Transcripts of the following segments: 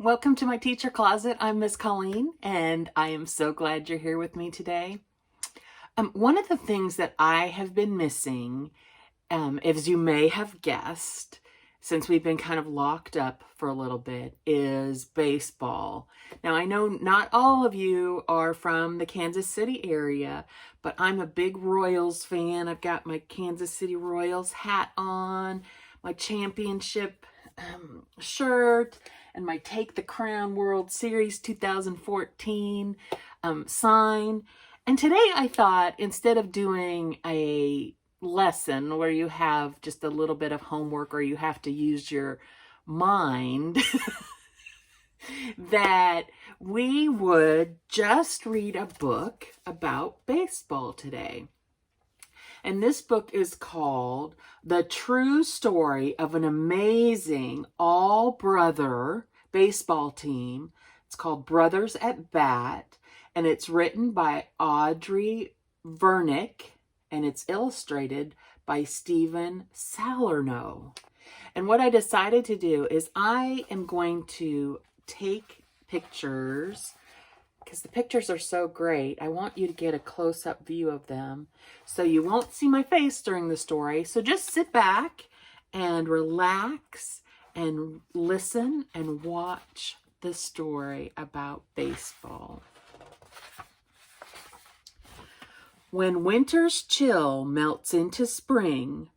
Welcome to my teacher closet. I'm Miss Colleen, and I am so glad you're here with me today. One of the things that I have been missing, as you may have guessed, since we've been kind of locked up for a little bit, is baseball. Now, I know not all of you are from the Kansas City area, but I'm a big Royals fan. I've got my Kansas City Royals hat on, my championship shirt, and my Take the Crown World Series 2014 sign. And today I thought, instead of doing a lesson where you have just a little bit of homework or you have to use your mind, that we would just read a book about baseball today. And this book is called The True Story of an Amazing All-Brother Baseball Team. It's called Brothers at Bat, and it's written by Audrey Vernick, and it's illustrated by Salermo. And what I decided to do is I am going to take pictures, because the pictures are so great. I want you to get a close-up view of them, so you won't see my face during the story. So just sit back and relax and listen and watch the story about baseball. When winter's chill melts into spring,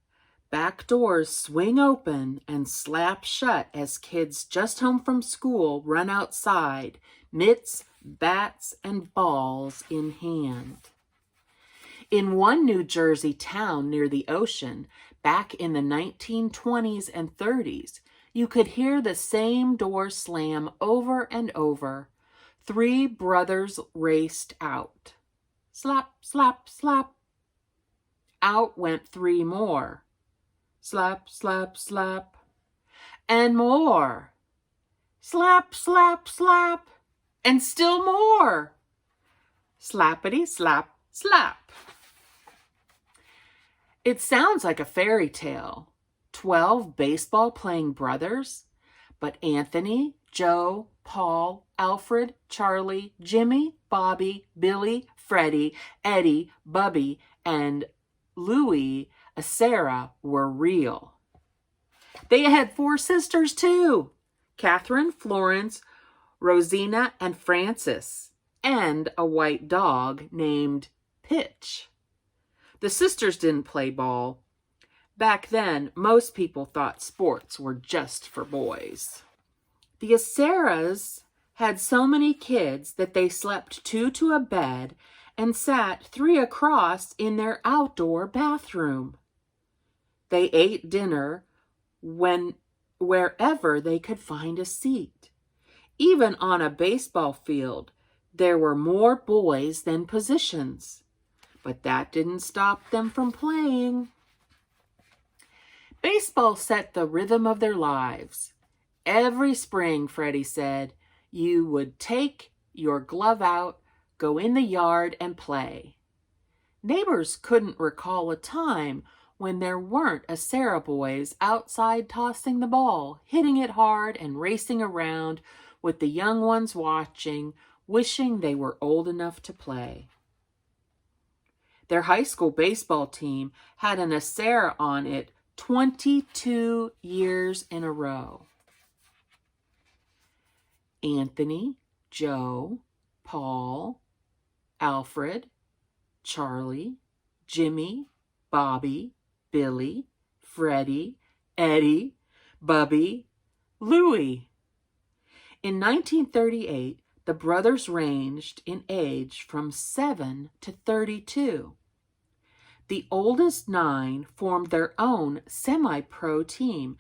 back doors swing open and slap shut as kids just home from school run outside, mitts, bats, and balls in hand. In one New Jersey town near the ocean, back in the 1920s and 30s, you could hear the same door slam over and over. 3 brothers raced out. Slap, slap, slap. Out went 3 more. Slap, slap, slap. And more. Slap, slap, slap. And still more. Slappity, slap, slap. It sounds like a fairy tale. 12 baseball-playing brothers, but Anthony, Joe, Paul, Alfred, Charlie, Jimmy, Bobby, Billy, Freddie, Eddie, Bubby, and Louie, Sarah were real. They had 4 sisters too: Catherine, Florence, Rosina, and Frances, and a white dog named Pitch. The sisters didn't play ball. Back then, most people thought sports were just for boys. The Sarahs had so many kids that they slept 2 to a bed and sat 3 across in their outdoor bathroom. They ate dinner wherever they could find a seat. Even on a baseball field, there were more boys than positions. But that didn't stop them from playing. Baseball set the rhythm of their lives. Every spring, Freddie said, you would take your glove out, go in the yard, and play. Neighbors couldn't recall a time when there weren't a Sarah boys outside tossing the ball, hitting it hard, and racing around with the young ones watching, wishing they were old enough to play. Their high school baseball team had an Sarah on it 22 years in a row. Anthony, Joe, Paul, Alfred, Charlie, Jimmy, Bobby, Billy, Freddie, Eddie, Bubby, Louie. In 1938, the brothers ranged in age from 7 to 32. The oldest 9 formed their own semi-pro team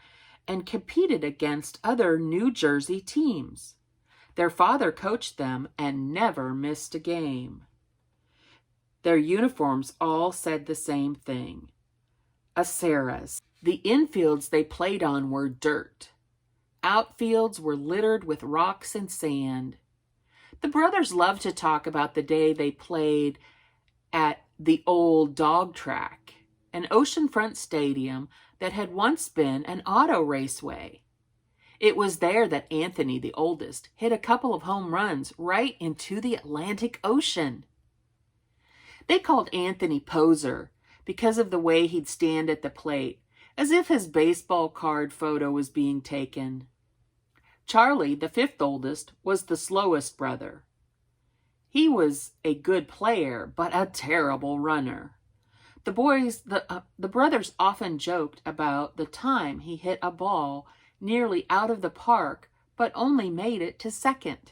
and competed against other New Jersey teams. Their father coached them and never missed a game. Their uniforms all said the same thing: Sarahs. The infields they played on were dirt. Outfields were littered with rocks and sand. The brothers loved to talk about the day they played at the old dog track, an oceanfront stadium that had once been an auto raceway. It was there that Anthony, the oldest, hit a couple of home runs right into the Atlantic Ocean. They called Anthony Poser because of the way he'd stand at the plate, as if his baseball card photo was being taken. Charlie, the fifth oldest, was the slowest brother. He was a good player, but a terrible runner. The brothers often joked about the time he hit a ball nearly out of the park, but only made it to second.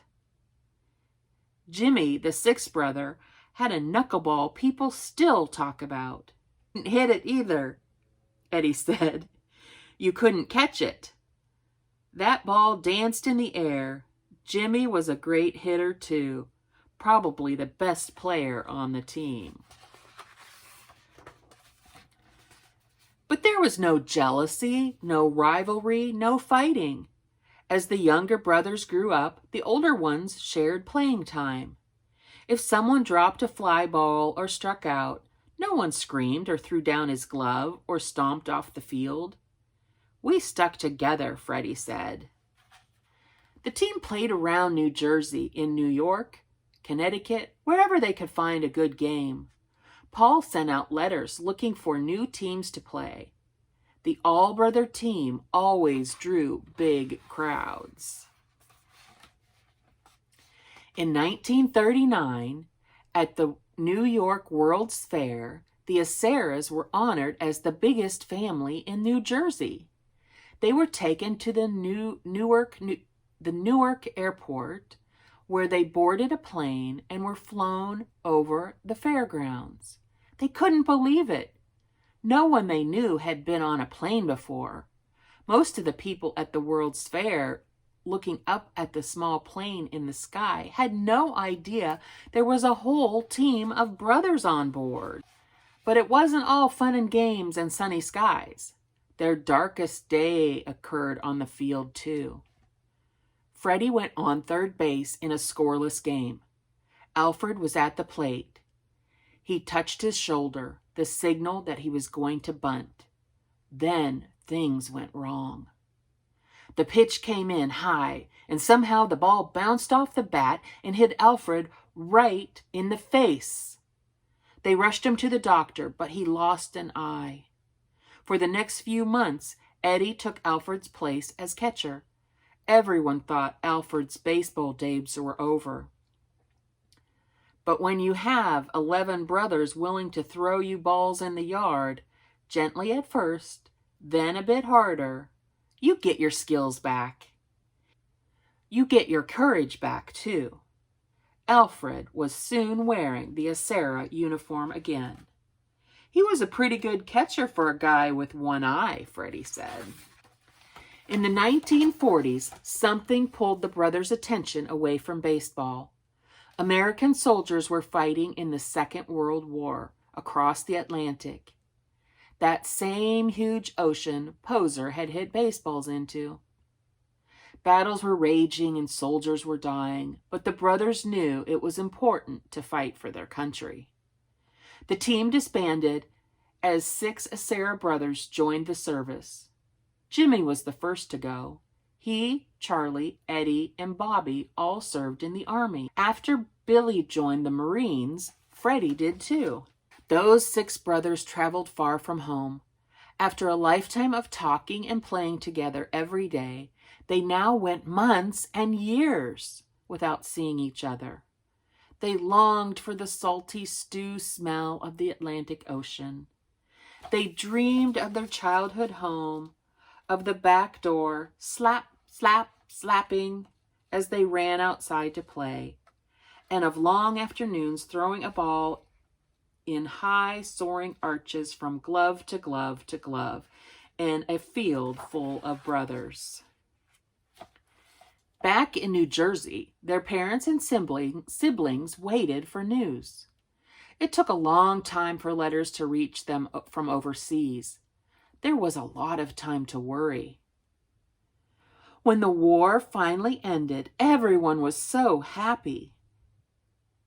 Jimmy, the sixth brother, had a knuckleball people still talk about. "Didn't hit it either," Eddie said. "You couldn't catch it. That ball danced in the air." Jimmy was a great hitter too, probably the best player on the team. But there was no jealousy, no rivalry, no fighting. As the younger brothers grew up, the older ones shared playing time. If someone dropped a fly ball or struck out, no one screamed or threw down his glove or stomped off the field. "We stuck together," Freddie said. The team played around New Jersey, in New York, Connecticut, wherever they could find a good game. Paul sent out letters looking for new teams to play. The all-brother team always drew big crowds. In 1939, at the New York World's Fair, the Aceras were honored as the biggest family in New Jersey. They were taken to the Newark airport, where they boarded a plane and were flown over the fairgrounds. They couldn't believe it. No one they knew had been on a plane before. Most of the people at the World's Fair, looking up at the small plane in the sky, had no idea there was a whole team of brothers on board. But it wasn't all fun and games and sunny skies. Their darkest day occurred on the field too. Freddie went on third base in a scoreless game. Alfred was at the plate. He touched his shoulder, the signal that he was going to bunt. Then things went wrong. The pitch came in high, and somehow the ball bounced off the bat and hit Alfred right in the face. They rushed him to the doctor, but he lost an eye. For the next few months, Eddie took Alfred's place as catcher. Everyone thought Alfred's baseball days were over. But when you have 11 brothers willing to throw you balls in the yard, gently at first, then a bit harder, you get your skills back. You get your courage back, too. Alfred was soon wearing the Acera uniform again. He was a pretty good catcher for a guy with one eye, Freddie said. In the 1940s, something pulled the brothers' attention away from baseball. American soldiers were fighting in the Second World War across the Atlantic. That same huge ocean Poser had hit baseballs into. Battles were raging and soldiers were dying, but the brothers knew it was important to fight for their country. The team disbanded as 6 Acera brothers joined the service. Jimmy was the first to go. He, Charlie, Eddie, and Bobby all served in the Army. After Billy joined the Marines, Freddie did too. Those 6 brothers traveled far from home. After a lifetime of talking and playing together every day, they now went months and years without seeing each other. They longed for the salty stew smell of the Atlantic Ocean. They dreamed of their childhood home, of the back door, slap, slap, slapping as they ran outside to play, and of long afternoons throwing a ball in high soaring arches from glove to glove to glove in a field full of brothers. Back in New Jersey, their parents and siblings waited for news. It took a long time for letters to reach them from overseas. There was a lot of time to worry. When the war finally ended, everyone was so happy.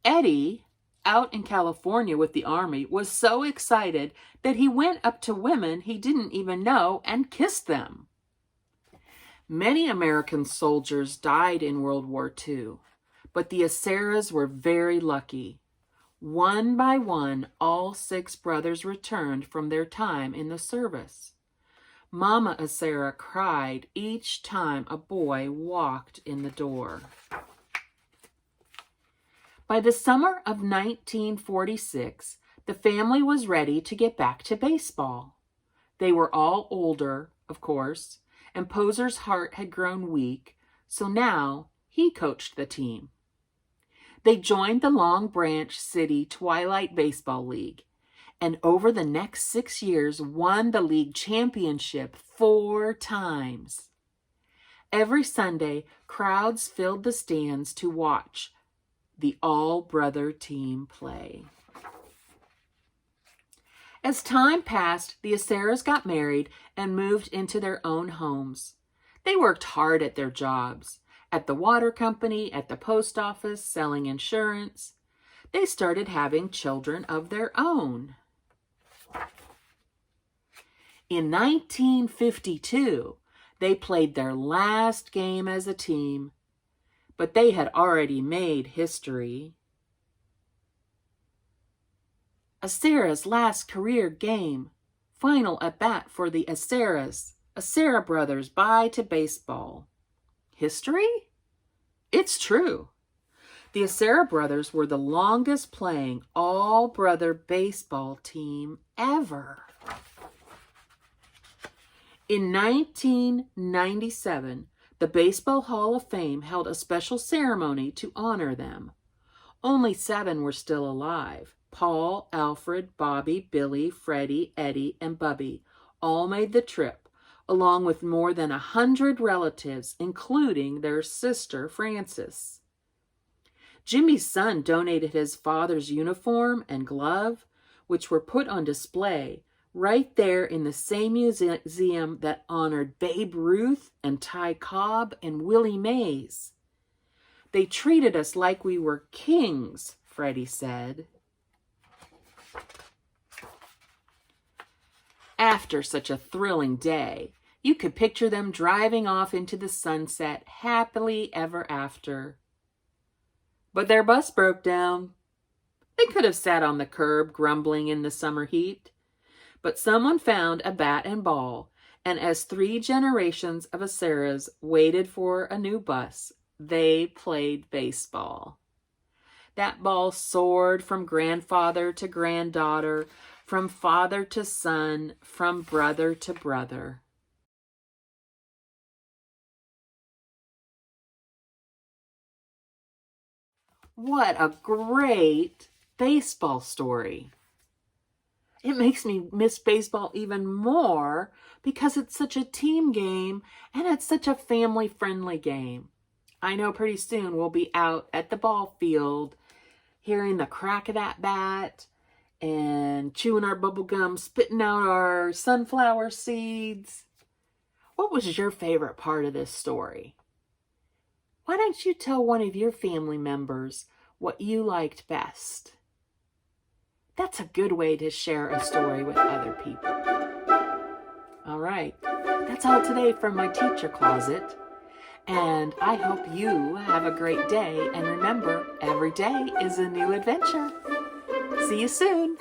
Eddie, out in California with the Army, was so excited that he went up to women he didn't even know and kissed them. Many American soldiers died in World War II, but the Aceras were very lucky. One by one, all 6 brothers returned from their time in the service. Mama Acera cried each time a boy walked in the door. By the summer of 1946, the family was ready to get back to baseball. They were all older, of course, and Poser's heart had grown weak, so now he coached the team. They joined the Long Branch City Twilight Baseball League, and over the next 6 years won the league championship 4 times. Every Sunday, crowds filled the stands to watch the all-brother team play. As time passed, the Aceras got married and moved into their own homes. They worked hard at their jobs, at the water company, at the post office, selling insurance. They started having children of their own. In 1952, they played their last game as a team, but they had already made history. Acera's last career game, final at bat for the Aceras. Acera brothers bye to baseball. History? It's true. The Acera brothers were the longest playing all-brother baseball team ever. In 1997, the Baseball Hall of Fame held a special ceremony to honor them. Only 7 were still alive. Paul, Alfred, Bobby, Billy, Freddie, Eddie, and Bubby all made the trip, along with more than 100 relatives, including their sister, Frances. Jimmy's son donated his father's uniform and glove, which were put on display right there in the same museum that honored Babe Ruth and Ty Cobb and Willie Mays. They treated us like we were kings, Freddie said. After such a thrilling day, you could picture them driving off into the sunset happily ever after. But their bus broke down. They could have sat on the curb grumbling in the summer heat. But someone found a bat and ball, and as 3 generations of Aceras waited for a new bus, they played baseball. That ball soared from grandfather to granddaughter, from father to son, from brother to brother. What a great baseball story. It makes me miss baseball even more because it's such a team game and it's such a family-friendly game. I know pretty soon we'll be out at the ball field hearing the crack of that bat and chewing our bubble gum, spitting out our sunflower seeds. What was your favorite part of this story? Why don't you tell one of your family members what you liked best? That's a good way to share a story with other people. All right, that's all today from my teacher closet. And I hope you have a great day. And remember, every day is a new adventure. See you soon.